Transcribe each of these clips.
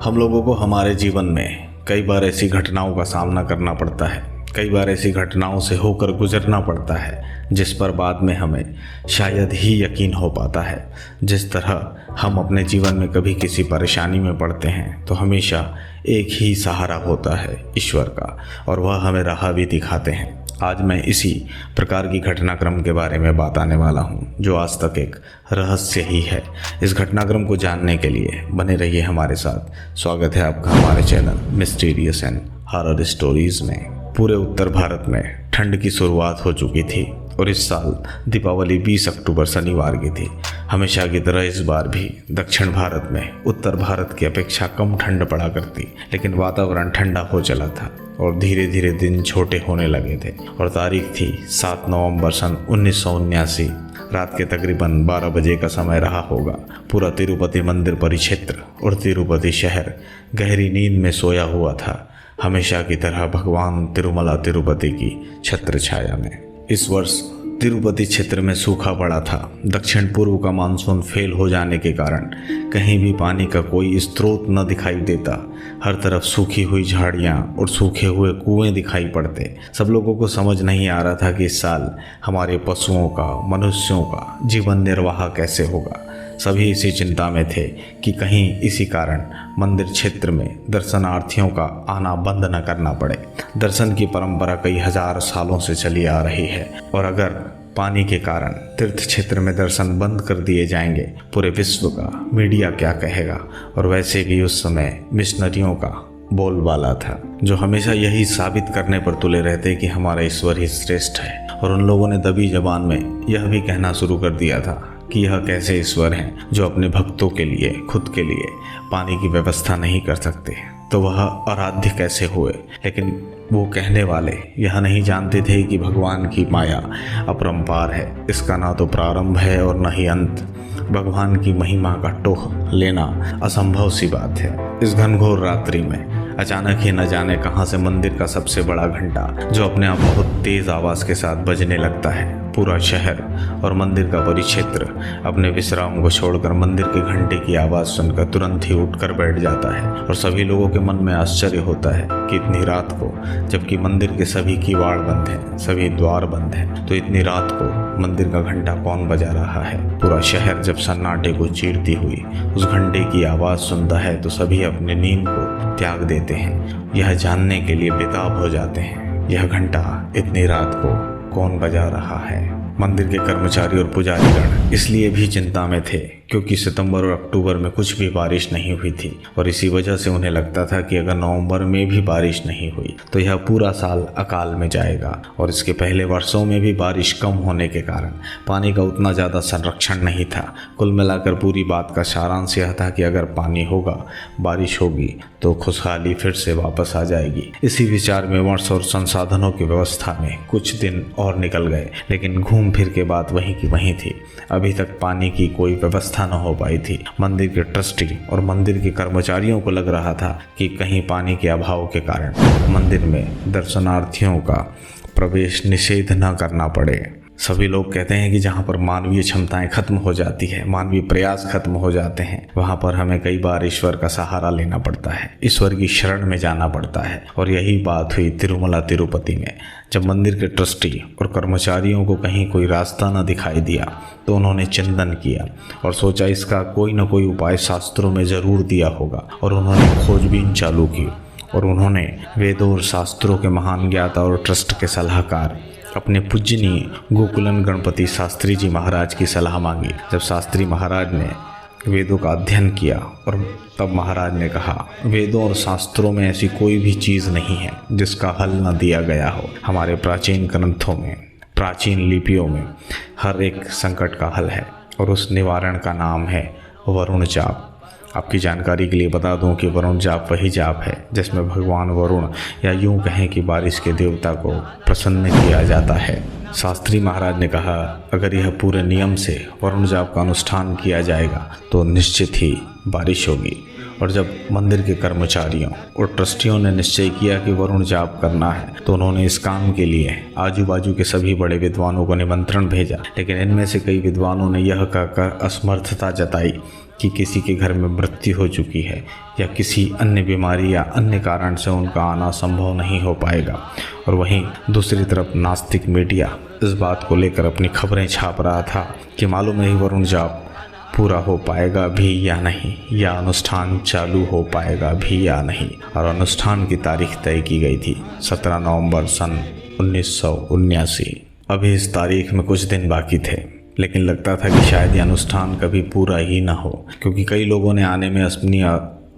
हम लोगों को हमारे जीवन में कई बार ऐसी घटनाओं का सामना करना पड़ता है, कई बार ऐसी घटनाओं से होकर गुजरना पड़ता है जिस पर बाद में हमें शायद ही यकीन हो पाता है। जिस तरह हम अपने जीवन में कभी किसी परेशानी में पड़ते हैं तो हमेशा एक ही सहारा होता है, ईश्वर का, और वह हमें राह भी दिखाते हैं। आज मैं इसी प्रकार की घटनाक्रम के बारे में बताने वाला हूँ जो आज तक एक रहस्य ही है। इस घटनाक्रम को जानने के लिए बने रहिए हमारे साथ। स्वागत है आपका हमारे channel mysterious and horror stories में। पूरे उत्तर भारत में ठंड की शुरुआत हो चुकी थी और इस साल दीपावली 20 अक्टूबर शनिवार की थी। हमेशा की तरह इस बार भी दक्षिण भारत में उत्तर भारत की अपेक्षा कम ठंड पड़ा करती, लेकिन वातावरण ठंडा हो चला था और धीरे धीरे दिन छोटे होने लगे थे। और तारीख थी 7 नवंबर सन 1979। रात के तकरीबन 12 बजे का समय रहा होगा। पूरा तिरुपति मंदिर परिक्षेत्र और तिरुपति शहर गहरी नींद में सोया हुआ था, हमेशा की तरह भगवान तिरुमला तिरुपति की छत्र छाया में। इस वर्ष तिरुपति क्षेत्र में सूखा पड़ा था। दक्षिण पूर्व का मानसून फेल हो जाने के कारण कहीं भी पानी का कोई स्रोत न दिखाई देता। हर तरफ सूखी हुई झाड़ियाँ और सूखे हुए कुएं दिखाई पड़ते। सब लोगों को समझ नहीं आ रहा था कि इस साल हमारे पशुओं का, मनुष्यों का जीवन निर्वाह कैसे होगा। सभी इसी चिंता में थे कि कहीं इसी कारण मंदिर क्षेत्र में दर्शनार्थियों का आना बंद न करना पड़े। दर्शन की परंपरा कई हजार सालों से चली आ रही है और अगर पानी के कारण तीर्थ क्षेत्र में दर्शन बंद कर दिए जाएंगे, पूरे विश्व का मीडिया क्या कहेगा। और वैसे भी उस समय मिशनरियों का बोलबाला था जो हमेशा यही साबित करने पर तुले रहते कि हमारा ईश्वर ही श्रेष्ठ है। और उन लोगों ने दबी जबान में यह भी कहना शुरू कर दिया था कि यह कैसे ईश्वर हैं जो अपने भक्तों के लिए, खुद के लिए पानी की व्यवस्था नहीं कर सकते, तो वह आराध्य कैसे हुए। लेकिन वो कहने वाले यह नहीं जानते थे कि भगवान की माया अपरंपार है, इसका ना तो प्रारंभ है और न ही अंत। भगवान की महिमा का टोह लेना असंभव सी बात है। इस घनघोर रात्रि में अचानक ही न जाने कहां से मंदिर का सबसे बड़ा घंटा, जो अपने आप बहुत तेज आवाज के साथ बजने लगता है। पूरा शहर और मंदिर का परिक्षेत्र अपने विश्राम को छोड़कर मंदिर के घंटे की आवाज सुनकर तुरंत ही उठकर बैठ जाता है। और सभी लोगों के मन में आश्चर्य होता है कि इतनी रात को, जबकि मंदिर के सभी किवाड़ बंद हैं, सभी द्वार बंद हैं, तो इतनी रात को मंदिर का घंटा कौन बजा रहा है। पूरा शहर जब सन्नाटे को चीरती हुई उस घंटे की आवाज सुनता है तो सभी अपने नींद को त्याग देते हैं, यह जानने के लिए बेताब हो जाते हैं यह घंटा इतनी रात को कौन बजा रहा है। मंदिर के कर्मचारी और पुजारीगण इसलिए भी चिंता में थे क्योंकि सितंबर और अक्टूबर में कुछ भी बारिश नहीं हुई थी और इसी वजह से उन्हें लगता था कि अगर नवंबर में भी बारिश नहीं हुई तो यह पूरा साल अकाल में जाएगा। और इसके पहले वर्षों में भी बारिश कम होने के कारण पानी का उतना ज़्यादा संरक्षण नहीं था। कुल मिलाकर पूरी बात का सारांश यह था कि अगर पानी होगा, बारिश होगी तो खुशहाली फिर से वापस आ जाएगी। इसी विचार में वर्ष और संसाधनों की व्यवस्था में कुछ दिन और निकल गए, लेकिन घूम फिर के बात वहीं की वहीं थी। अभी तक पानी की कोई व्यवस्था न हो पाई थी। मंदिर के ट्रस्टी और मंदिर के कर्मचारियों को लग रहा था कि कहीं पानी के अभाव के कारण मंदिर में दर्शनार्थियों का प्रवेश निषेध न करना पड़े। सभी लोग कहते हैं कि जहाँ पर मानवीय क्षमताएं खत्म हो जाती है, मानवीय प्रयास खत्म हो जाते हैं, वहाँ पर हमें कई बार ईश्वर का सहारा लेना पड़ता है, ईश्वर की शरण में जाना पड़ता है। और यही बात हुई तिरुमला तिरुपति में। जब मंदिर के ट्रस्टी और कर्मचारियों को कहीं कोई रास्ता न दिखाई दिया तो उन्होंने चिंतन किया और सोचा इसका कोई न कोई उपाय शास्त्रों में ज़रूर दिया होगा। और उन्होंने खोजबीन चालू की और उन्होंने वेदों और शास्त्रों के महान ज्ञाता और ट्रस्ट के सलाहकार अपने पूजनीय गोकुलन गणपति शास्त्री जी महाराज की सलाह मांगी। जब शास्त्री महाराज ने वेदों का अध्ययन किया और तब महाराज ने कहा, वेदों और शास्त्रों में ऐसी कोई भी चीज़ नहीं है जिसका हल न दिया गया हो। हमारे प्राचीन ग्रंथों में, प्राचीन लिपियों में हर एक संकट का हल है और उस निवारण का नाम है वरुण जाप। आपकी जानकारी के लिए बता दूं कि वरुण जाप वही जाप है जिसमें भगवान वरुण, या यूं कहें कि बारिश के देवता को प्रसन्न किया जाता है। शास्त्री महाराज ने कहा, अगर यह पूरे नियम से वरुण जाप का अनुष्ठान किया जाएगा तो निश्चित ही बारिश होगी। और जब मंदिर के कर्मचारियों और ट्रस्टियों ने निश्चय किया कि वरुण जाप करना है तो उन्होंने इस काम के लिए आजू बाजू के सभी बड़े विद्वानों को निमंत्रण भेजा। लेकिन इनमें से कई विद्वानों ने यह कहकर असमर्थता जताई कि किसी के घर में मृत्यु हो चुकी है या किसी अन्य बीमारी या अन्य कारण से उनका आना संभव नहीं हो पाएगा। और वहीं दूसरी तरफ नास्तिक मीडिया इस बात को लेकर अपनी खबरें छाप रहा था कि मालूम नहीं वरुण जाप पूरा हो पाएगा भी या नहीं, या अनुष्ठान चालू हो पाएगा भी या नहीं। और अनुष्ठान की तारीख तय की गई थी 17 नवंबर सन 1979। अभी इस तारीख में कुछ दिन बाकी थे, लेकिन लगता था कि शायद ये अनुष्ठान कभी पूरा ही ना हो, क्योंकि कई लोगों ने आने में अपनी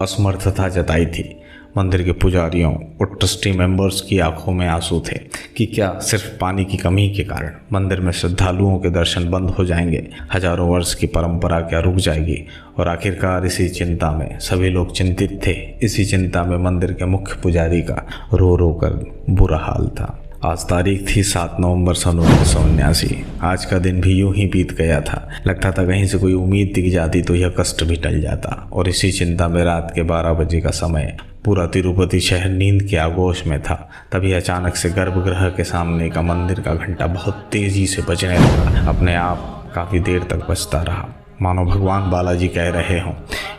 असमर्थता जताई थी। मंदिर के पुजारियों और ट्रस्टी मेंबर्स की आंखों में आंसू थे कि क्या सिर्फ पानी की कमी के कारण मंदिर में श्रद्धालुओं के दर्शन बंद हो जाएंगे, हजारों वर्ष की परंपरा क्या रुक जाएगी। और आखिरकार इसी चिंता में सभी लोग चिंतित थे। इसी चिंता में मंदिर के मुख्य पुजारी का रो रो कर बुरा हाल था। आज तारीख थी 7 नवंबर सन 1979। आज का दिन भी यूं ही बीत गया था। लगता था कहीं से कोई उम्मीद दिख जाती तो यह कष्ट भी टल जाता। और इसी चिंता में रात के 12 बजे का समय पूरा तिरुपति शहर नींद के आगोश में था। तभी अचानक से गर्भगृह के सामने का मंदिर का घंटा बहुत तेजी से बजने लगा। अपने आप काफ़ी देर तक बजता रहा, मानो भगवान बालाजी कह रहे हों,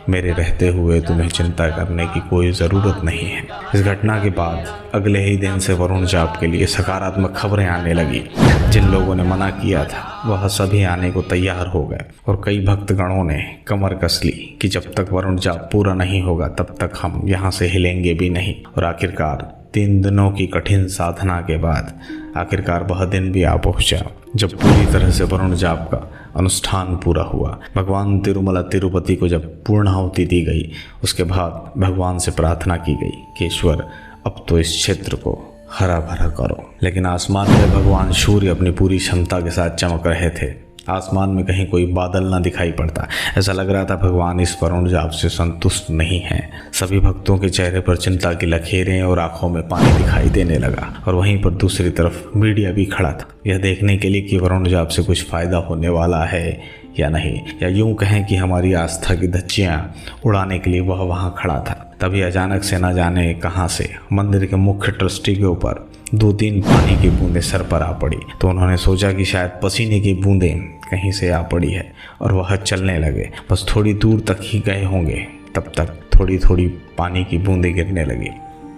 मेरे रहते हुए तुम्हें चिंता करने की कोई ज़रूरत नहीं है। इस घटना के बाद अगले ही दिन से वरुण जाप के लिए सकारात्मक खबरें आने लगी। जिन लोगों ने मना किया था वह सभी आने को तैयार हो गए और कई भक्तगणों ने कमर कस ली कि जब तक वरुण जाप पूरा नहीं होगा तब तक हम यहाँ से हिलेंगे भी नहीं। और आखिरकार 3 दिनों की कठिन साधना के बाद आखिरकार वह दिन भी आ पहुँचा जब पूरी तरह से वरुण जाप का अनुष्ठान पूरा हुआ। भगवान तिरुमला तिरुपति को जब पूर्णाहुति दी गई उसके बाद भगवान से प्रार्थना की गई कि ईश्वर अब तो इस क्षेत्र को हरा भरा करो। लेकिन आसमान में भगवान सूर्य अपनी पूरी क्षमता के साथ चमक रहे थे। आसमान में कहीं कोई बादल ना दिखाई पड़ता। ऐसा लग रहा था भगवान इस वरुण जाप से संतुष्ट नहीं हैं। सभी भक्तों के चेहरे पर चिंता की लकीरें और आंखों में पानी दिखाई देने लगा। और वहीं पर दूसरी तरफ मीडिया भी खड़ा था यह देखने के लिए कि वरुण जाप से कुछ फ़ायदा होने वाला है या नहीं, या यूं कहें कि हमारी आस्था की धज्जियाँ उड़ाने के लिए वह वहाँ खड़ा था। तभी अचानक से न जाने कहाँ से मंदिर के मुख्य ट्रस्टी के ऊपर 2-3 पानी की बूंदें सर पर आ पड़ी। तो उन्होंने सोचा कि शायद पसीने की बूंदें कहीं से आ पड़ी है और वह चलने लगे। बस थोड़ी दूर तक ही गए होंगे तब तक थोड़ी थोड़ी पानी की बूंदें गिरने लगी।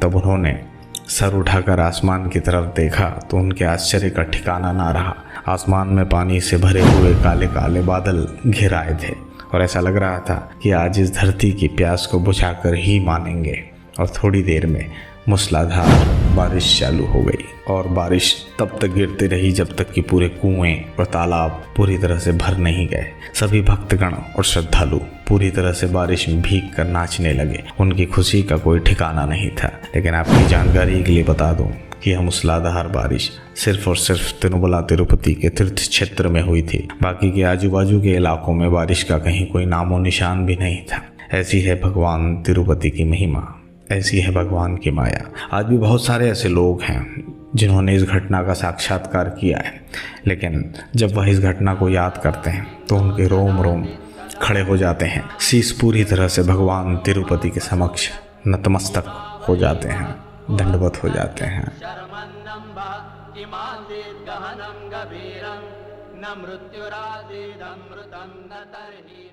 तब उन्होंने सर उठाकर आसमान की तरफ देखा तो उनके आश्चर्य का ठिकाना ना रहा। आसमान में पानी से भरे हुए काले काले बादल घिर आए थे और ऐसा लग रहा था कि आज इस धरती की प्यास को बुझाकर ही मानेंगे। और थोड़ी देर में मूसलाधार बारिश चालू हो गई और बारिश तब तक गिरती रही जब तक कि पूरे कुएं और तालाब पूरी तरह से भर नहीं गए। सभी भक्तगण और श्रद्धालु पूरी तरह से बारिश में भीग कर नाचने लगे। उनकी खुशी का कोई ठिकाना नहीं था। लेकिन आपकी जानकारी के लिए बता दूं कि यह मूसलाधार बारिश सिर्फ और सिर्फ तिरुमला तिरुपति के तीर्थ क्षेत्र में हुई थी। बाकी के आजू बाजू के इलाकों में बारिश का कहीं कोई नामो निशान भी नहीं था। ऐसी है भगवान तिरुपति की महिमा, ऐसी है भगवान की माया। आज भी बहुत सारे ऐसे लोग हैं जिन्होंने इस घटना का साक्षात्कार किया है, लेकिन जब वह इस घटना को याद करते हैं तो उनके रोम रोम खड़े हो जाते हैं। शीश पूरी तरह से भगवान तिरुपति के समक्ष नतमस्तक हो जाते हैं, दंडवत हो जाते हैं। न मृत्युरादिदमृतं न तर्हि